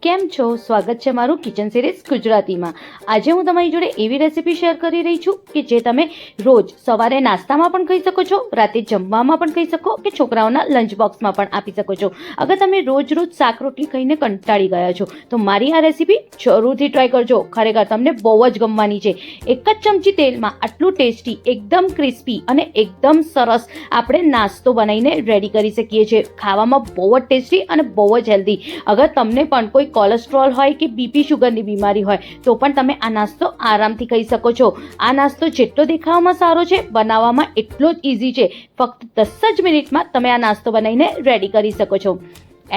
કેમ છો? સ્વાગત છે મારું કિચન સિરીઝ ગુજરાતીમાં. આજે હું તમારી જોડે એવી રેસીપી શેર કરી રહી છું કે જે તમે રોજ સવારે નાસ્તામાં પણ ખાઈ શકો છો, રાતે જમવામાં પણ ખાઈ શકો કે છોકરાઓના લંચ બોક્સમાં પણ આપી શકો છો. અગર તમે રોજ શાક રોટલી ખાઈને કંટાળી ગયા છો તો મારી આ રેસીપી જરૂરથી ટ્રાય કરજો. ખરેખર તમને બહુ જ ગમવાની છે. એક જ ચમચી તેલમાં આટલું ટેસ્ટી, એકદમ ક્રિસ્પી અને એકદમ સરસ આપણે નાસ્તો બનાવીને રેડી કરી શકીએ છીએ. ખાવામાં બહુ જ ટેસ્ટી અને બહુ જ હેલ્ધી. અગર તમને પણ કોઈ કોલેસ્ટ્રોલ હોય કે બીપી શુગરની બીમારી હોય તો પણ તમે આ નાસ્તો આરામથી ખાઈ શકો છો. આ નાસ્તો જેટલો દેખાવામાં સારો છે, બનાવવામાં એટલો જ ઇઝી છે. ફક્ત 10 જ મિનિટમાં તમે આ નાસ્તો બનાવીને રેડી કરી શકો છો.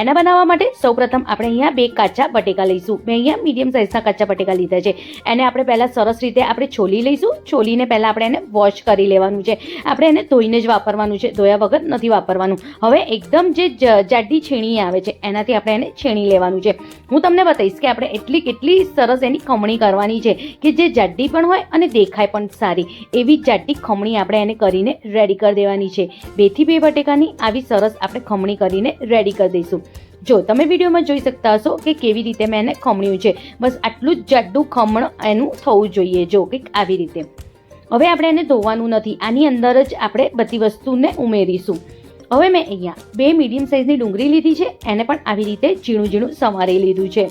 એના બનાવવા માટે સૌપ્રથમ આપણે અહીંયા 2 કાચા બટેકા લઈશું. મેં અહીંયા મીડિયમ સાઇઝના કાચા બટેકા લીધા છે. એને આપણે પહેલાં સરસ રીતે આપણે છોલી લઈશું. છોલીને પહેલાં આપણે એને વોશ કરી લેવાનું છે. આપણે એને ધોઈને જ વાપરવાનું છે, ધોયા વગર નથી વાપરવાનું. હવે એકદમ જે જાડી છીણી આવે છે એનાથી આપણે એને છીણી લેવાનું છે. હું તમને બતાવીશ કે આપણે કેટલી સરસ એની ખમણી કરવાની છે કે જે જાડી પણ હોય અને દેખાય પણ સારી એવી જાડી ખમણી આપણે એને કરીને રેડી કરી દેવાની છે. 2 થી 2 બટેકાની આવી સરસ આપણે ખમણી કરીને રેડી કરી દઈશું. જો તમે વિડીયોમાં જોઈ શકતા હશો કે કેવી રીતે મેં એને ખમણ્યું છે. બસ આટલું જ જાડું ખમણ એનું થવું જોઈએ. જો કંઈક આવી રીતે. હવે આપણે એને ધોવાનું નથી, આની અંદર જ આપણે બધી વસ્તુને ઉમેરીશું. હવે મેં અહીંયા 2 મીડિયમ સાઇઝની ડુંગળી લીધી છે. એને પણ આવી રીતે ઝીણું સમારી લીધું છે.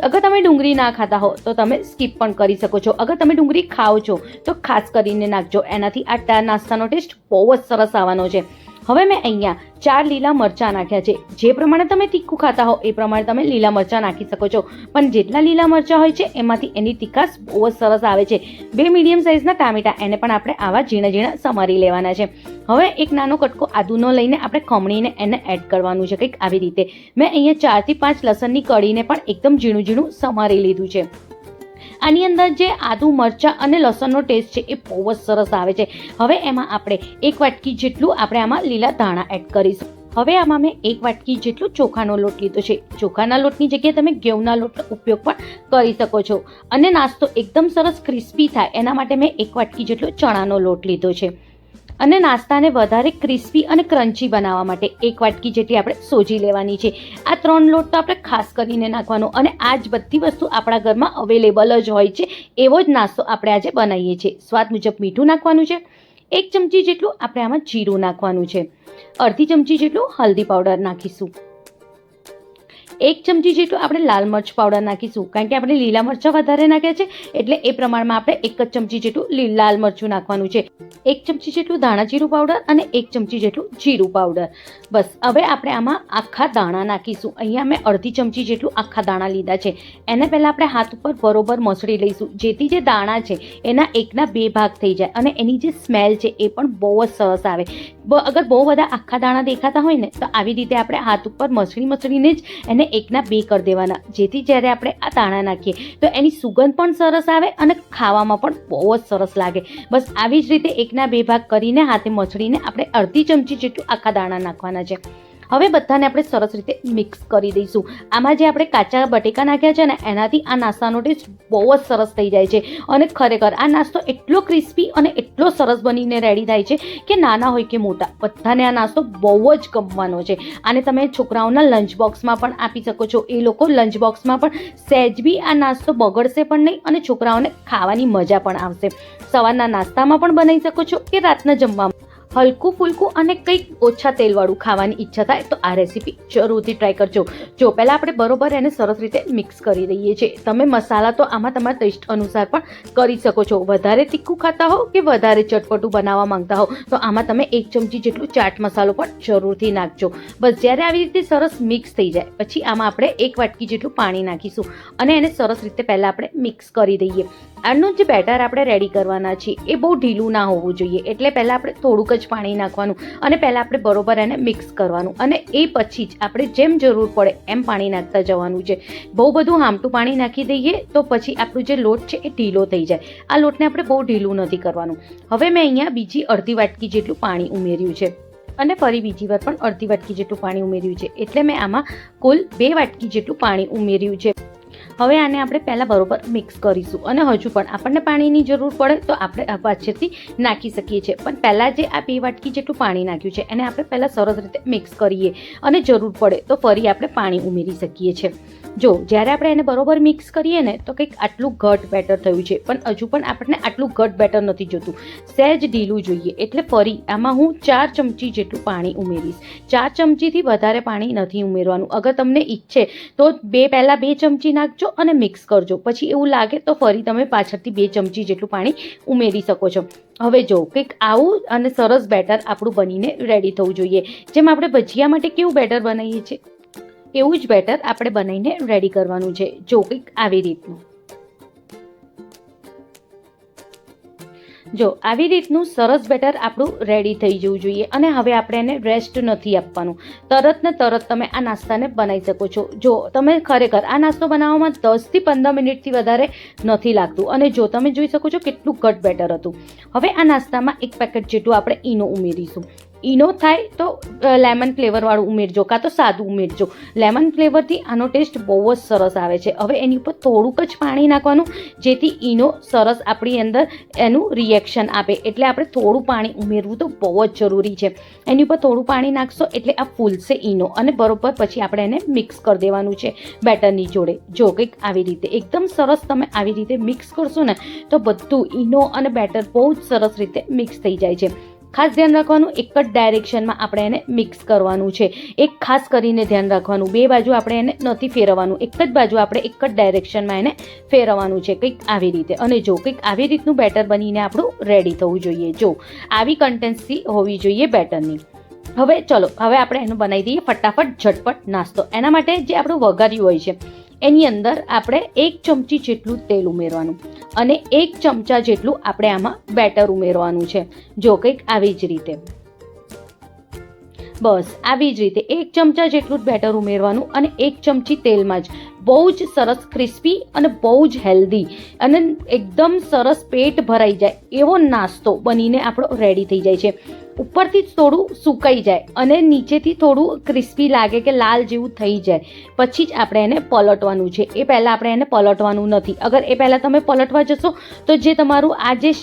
અગર તમે ડુંગળી ના ખાતા હો તો તમે સ્કીપ પણ કરી શકો છો. અગર તમે ડુંગળી ખાઓ છો તો ખાસ કરીને નાખજો. એનાથી આ નાસ્તાનો ટેસ્ટ બહુ જ સરસ આવવાનો છે. હવે મેં અહીંયા 4 લીલા મરચાં નાખ્યા છે. જે પ્રમાણે તમે તીખું ખાતા હો એ પ્રમાણે તમે લીલા મરચાં નાખી શકો છો. પણ જેટલા લીલા મરચાં હોય છે એમાંથી એની તીખાશ બહુ જ સરસ આવે છે. 2 મીડિયમ સાઇઝના ટામેટા, એને પણ આપણે આવા ઝીણા સમારી લેવાના છે. હવે એક નાનો કટકો આદુનો લઈને આપણે ખમણીને એને એડ કરવાનું છે કંઈક આવી રીતે. મેં અહીંયા 4 થી 5 લસણની કળીને પણ એકદમ ઝીણું સમારી લીધું છે. આની અંદર જે આદુ, મરચાં અને લસણનો ટેસ્ટ છે એ બહુ જ સરસ આવે છે. હવે એમાં આપણે 1 વાટકી જેટલું આપણે આમાં લીલા ધાણા એડ કરીશું. હવે આમાં મેં 1 વાટકી જેટલો ચોખાનો લોટ લીધો છે. ચોખાના લોટની જગ્યાએ તમે ઘઉંના લોટનો ઉપયોગ પણ કરી શકો છો. અને નાસ્તો એકદમ સરસ ક્રિસ્પી થાય એના માટે મેં 1 વાટકી જેટલો ચણાનો લોટ લીધો છે. અને નાસ્તાને વધારે ક્રિસ્પી અને ક્રન્ચી બનાવવા માટે 1 વાટકી જેટલી આપણે સોજી લેવાની છે. આ 3 લોટ તો આપણે ખાસ કરીને નાખવાનો. અને આ જ બધી વસ્તુ આપણા ઘરમાં અવેલેબલ જ હોય છે. એવો જ નાસ્તો આપણે આજે બનાવીએ છીએ. સ્વાદ મુજબ મીઠું નાખવાનું છે. 1 ચમચી જેટલું આપણે આમાં જીરું નાખવાનું છે. અડધી ચમચી જેટલું હલ્દી પાવડર નાખીશું. 1 ચમચી જેટલું આપણે લાલ મરચ પાવડર નાખીશું. કારણ કે આપણે લીલા મરચાં વધારે નાખ્યા છે એટલે એ પ્રમાણમાં આપણે 1 જ ચમચી જેટલું લાલ મરચું નાખવાનું છે. 1 ચમચી જેટલું ધાણા જીરું પાવડર અને 1 ચમચી જેટલું જીરું પાવડર. બસ હવે આપણે આમાં આખા દાણા નાખીશું. અહીંયા મેં અડધી ચમચી જેટલું આખા દાણા લીધા છે. એને પહેલાં આપણે હાથ ઉપર બરોબર મસળી લઈશું જેથી જે દાણા છે એના 1ના 2 ભાગ થઈ જાય અને એની જે સ્મેલ છે એ પણ બહુ જ સરસ આવે. અગર બહુ બધા આખા દાણા દેખાતા હોય ને તો આવી રીતે આપણે હાથ ઉપર મસળીને જ એને 1ના 2 કરી દેવાના. જેથી જ્યારે આપણે આ દાણા નાખીએ તો એની સુગંધ પણ સરસ આવે અને ખાવામાં પણ બહુ જ સરસ લાગે. બસ આવી જ રીતે 1ના 2 ભાગ કરીને હાથે મસળીને આપણે અડધી ચમચી જેટલું આખા દાણા નાખવાના છે. હવે બધાને આપણે સરસ રીતે મિક્સ કરી દઈશું. આમાં જે આપણે કાચા બટેકા નાખ્યા છે ને એનાથી આ નાસ્તાનો ટેસ્ટ બહુ જ સરસ થઈ જાય છે. અને ખરેખર આ નાસ્તો એટલો ક્રિસ્પી અને એટલો સરસ બનીને રેડી થાય છે કે નાના હોય કે મોટા બધાને આ નાસ્તો બહુ જ ગમવાનો છે. આને તમે છોકરાઓના લંચ બોક્સમાં પણ આપી શકો છો. એ લોકો લંચ બોક્સમાં પણ સહેજ બી આ નાસ્તો બગડશે પણ નહીં અને છોકરાઓને ખાવાની મજા પણ આવશે. સવારના નાસ્તામાં પણ બનાવી શકો છો કે રાતના જમવામાં. હલકું ફૂલકું અને કંઈક ઓછા તેલવાળું ખાવાની ઈચ્છા થાય તો આ રેસીપી જરૂરથી ટ્રાય કરજો. જો પહેલાં આપણે બરોબર એને સરસ રીતે મિક્સ કરી દઈએ છીએ. તમે મસાલા તો આમાં તમારા ટેસ્ટ અનુસાર પણ કરી શકો છો. વધારે તીખું ખાતા હો કે વધારે ચટપટું બનાવવા માંગતા હો તો આમાં તમે 1 ચમચી જેટલું ચાટ મસાલો પણ જરૂરથી નાખજો. બસ જ્યારે આવી રીતે સરસ મિક્સ થઈ જાય પછી આમાં આપણે 1 વાટકી જેટલું પાણી નાખીશું અને એને સરસ રીતે પહેલાં આપણે મિક્સ કરી દઈએ. આનું જે બેટર આપણે રેડી કરવાના છીએ એ બહુ ઢીલું ના હોવું જોઈએ. એટલે પહેલાં આપણે થોડુંક જ પાણી નાખવાનું અને પહેલાં આપણે બરોબર એને મિક્સ કરવાનું અને એ પછી જ આપણે જેમ જરૂર પડે એમ પાણી નાખતા જવાનું છે. બહુ બધું હામટું પાણી નાખી દઈએ તો પછી આપણું જે લોટ છે એ ઢીલો થઈ જાય. આ લોટને આપણે બહુ ઢીલું નથી કરવાનું. હવે મેં અહીંયા બીજી અડધી વાટકી જેટલું પાણી ઉમેર્યું છે અને ફરી બીજી વાર પણ અડધી વાટકી જેટલું પાણી ઉમેર્યું છે. એટલે મેં આમાં કુલ 2 વાટકી જેટલું પાણી ઉમેર્યું છે. હવે આને આપણે પહેલાં બરોબર મિક્સ કરીશું અને હજુ પણ આપણને પાણીની જરૂર પડે તો આપણે પાછળથી નાખી શકીએ છીએ, પણ પહેલાં જે આ 2 વાટકી જેટલું પાણી નાખ્યું છે એને આપણે પહેલાં સરસ રીતે મિક્સ કરીએ અને જરૂર પડે તો ફરી આપણે પાણી ઉમેરી શકીએ છીએ. જો જ્યારે આપણે એને બરોબર મિક્સ કરીએ ને તો કંઈક આટલું ઘટ બેટર થયું છે, પણ હજુ પણ આપણને આટલું ઘટ બેટર નથી જોતું, સહેજ ઢીલું જોઈએ. એટલે ફરી આમાં હું 4 ચમચી જેટલું પાણી ઉમેરીશ. 4 ચમચીથી વધારે પાણી નથી ઉમેરવાનું. અગર તમને ઈચ્છે તો પહેલાં 2 ચમચી નાખજો અને મિક્સ કરજો, પછી એવું લાગે તો ફરી તમે પાછળથી 2 ચમચી જેટલું પાણી ઉમેરી શકો છો. હવે જો કંઈક આવું અને સરસ બેટર આપણું બનીને રેડી થવું જોઈએ. જેમ આપણે ભજીયા માટે કેવું બેટર બનાવીએ છીએ એવું જ બેટર આપણે બનાવીને રેડી કરવાનું છે. જો કંઈક આવી રીતનું, જો આવી રીતનું સરસ બેટર આપણું રેડી થઈ જવું જોઈએ. અને હવે આપણે એને રેસ્ટ નથી આપવાનું, તરત ને તરત તમે આ નાસ્તાને બનાવી શકો છો. જો તમે ખરેખર આ નાસ્તો બનાવવામાં 10 થી 15 મિનિટથી વધારે નથી લાગતું. અને જો તમે જોઈ શકો છો કેટલું ઘટ બેટર હતું. હવે આ નાસ્તામાં 1 પેકેટ જેટલું આપણે ઈનો ઉમેરીશું. ઈનો થાય તો લેમન ફ્લેવરવાળું ઉમેરજો, કાં તો સાદું ઉમેરજો. લેમન ફ્લેવરથી આનો ટેસ્ટ બહુ જ સરસ આવે છે. હવે એની ઉપર થોડુંક જ પાણી નાખવાનું, જેથી ઈનો સરસ આપણી અંદર એનું રિએક્શન આપે. એટલે આપણે થોડું પાણી ઉમેરવું તો બહુ જ જરૂરી છે. એની ઉપર થોડું પાણી નાખશો એટલે આ ફૂલશે ઈનો અને બરોબર પછી આપણે એને મિક્સ કરી દેવાનું છે બેટરની જોડે. જો કંઈક આવી રીતે એકદમ સરસ તમે આવી રીતે મિક્સ કરશો ને તો બધું ઈનો અને બેટર બહુ જ સરસ રીતે મિક્સ થઈ જાય છે. ખાસ ધ્યાન રાખવાનું, એક જ ડાયરેક્શનમાં આપણે એને મિક્સ કરવાનું છે. એક ખાસ કરીને ધ્યાન રાખવાનું, 2 બાજુ આપણે એને નથી ફેરવવાનું, એક જ બાજુ આપણે એક જ ડાયરેક્શનમાં એને ફેરવવાનું છે, કંઈક આવી રીતે. અને જો કંઈક આવી રીતનું બેટર બનીને આપણું રેડી થવું જોઈએ. જો આવી કન્ટેન્સી હોવી જોઈએ બેટરની. હવે ચલો, હવે આપણે એનું બનાવી દઈએ ફટાફટ ઝટપટ નાસ્તો. એના માટે જે આપણું વઘાર્યું હોય છે એની અંદર આપણે 1 ચમચી જેટલું તેલ ઉમેરવાનું અને 1 ચમચા જેટલું આપણે આમાં બેટર ઉમેરવાનું છે. જો કંઈક આવી જ રીતે, બસ આવી જ રીતે 1 ચમચા જેટલું જ બેટર ઉમેરવાનું અને 1 ચમચી તેલમાં જ બહુ જ સરસ ક્રિસ્પી અને બહુ જ હેલ્ધી અને એકદમ સરસ પેટ ભરાઈ જાય એવો નાસ્તો બનીને આપણો રેડી થઈ જાય છે. ઉપરથી થોડું સુકાઈ જાય અને નીચેથી થોડું ક્રિસ્પી લાગે કે લાલ જેવું થઈ જાય પછી જ આપણે એને પલટવાનું છે. એ પહેલાં આપણે એને પલટવાનું નથી. અગર એ પહેલાં તમે પલટવા જશો તો જે તમારું આ જે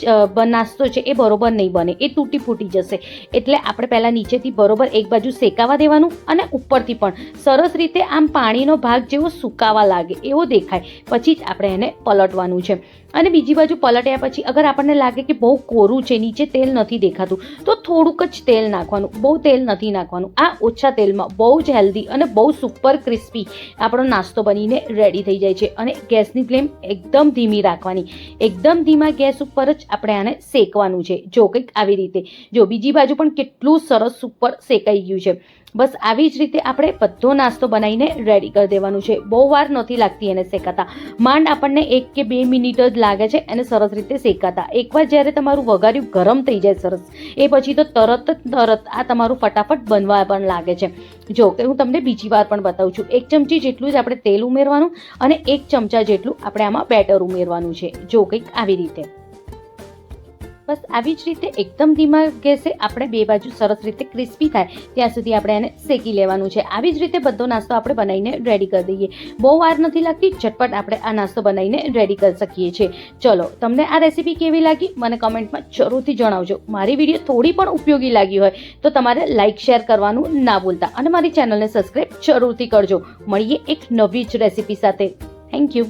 નાસ્તો છે એ બરોબર નહીં બને, એ તૂટી ફૂટી જશે. એટલે આપણે પહેલાં નીચેથી બરોબર એક બાજુ શેકાવા દેવાનું અને ઉપરથી પણ સરસ રીતે આમ પાણીનો ભાગ જેવો સુકાવા લાગે એવો દેખાય પછી જ આપણે એને પલટવાનું છે. અને બીજી બાજુ પલટ્યા પછી અગર આપણને લાગે કે બહુ કોરું છે, નીચે તેલ નથી દેખાતું, તો થોડુંક જ તેલ નાખવાનું, બહુ તેલ નથી નાખવાનું. આ ઓછા તેલમાં બહુ જ હેલ્ધી અને બહુ સુપર ક્રિસ્પી આપણો નાસ્તો બનીને રેડી થઈ જાય છે. અને ગેસની ફ્લેમ એકદમ ધીમી રાખવાની, એકદમ ધીમા ગેસ ઉપર જ આપણે આને શેકવાનું છે. જો કંઈક આવી રીતે, જો બીજી બાજુ પણ કેટલું સરસ સુપર શેકાઈ ગયું છે. બસ આવી જ રીતે આપણે બધો નાસ્તો બનાવીને રેડી કરી દેવાનું છે. બહુ વાર નથી લાગતી એને શેકાતા, માંડ આપણને 1 કે 2 મિનિટ જ લાગે છે એને સરસ રીતે શેકાતા. એકવાર જ્યારે તમારું વઘાર્યું ગરમ થઈ જાય સરસ, એ પછી તો તરત આ તમારું ફટાફટ બનવા પણ લાગે છે. જો કે હું તમને બીજી વાર પણ બતાવું છું. 1 ચમચી જેટલું જ આપણે તેલ ઉમેરવાનું અને 1 ચમચા જેટલું આપણે આમાં બેટર ઉમેરવાનું છે. જો કંઈક આવી રીતે, બસ આવી જ રીતે એકદમ ધીમા ગેસે આપણે 2 બાજુ સરસ રીતે ક્રિસ્પી થાય ત્યાં સુધી આપણે એને શેકી લેવાનું છે. આવી જ રીતે બધો નાસ્તો આપણે બનાવીને રેડી કરી દઈએ. બહુ વાર નથી લાગતી, ઝટપટ આપણે આ નાસ્તો બનાવીને રેડી કરી શકીએ છીએ. ચલો, તમને આ રેસીપી કેવી લાગી મને કમેન્ટમાં જરૂરથી જણાવજો. મારી વિડીયો થોડી પણ ઉપયોગી લાગી હોય તો તમારે લાઇક શેર કરવાનું ના ભૂલતા અને મારી ચેનલને સબસ્ક્રાઈબ જરૂરથી કરજો. મળીએ એક નવી જ રેસીપી સાથે. Thank you.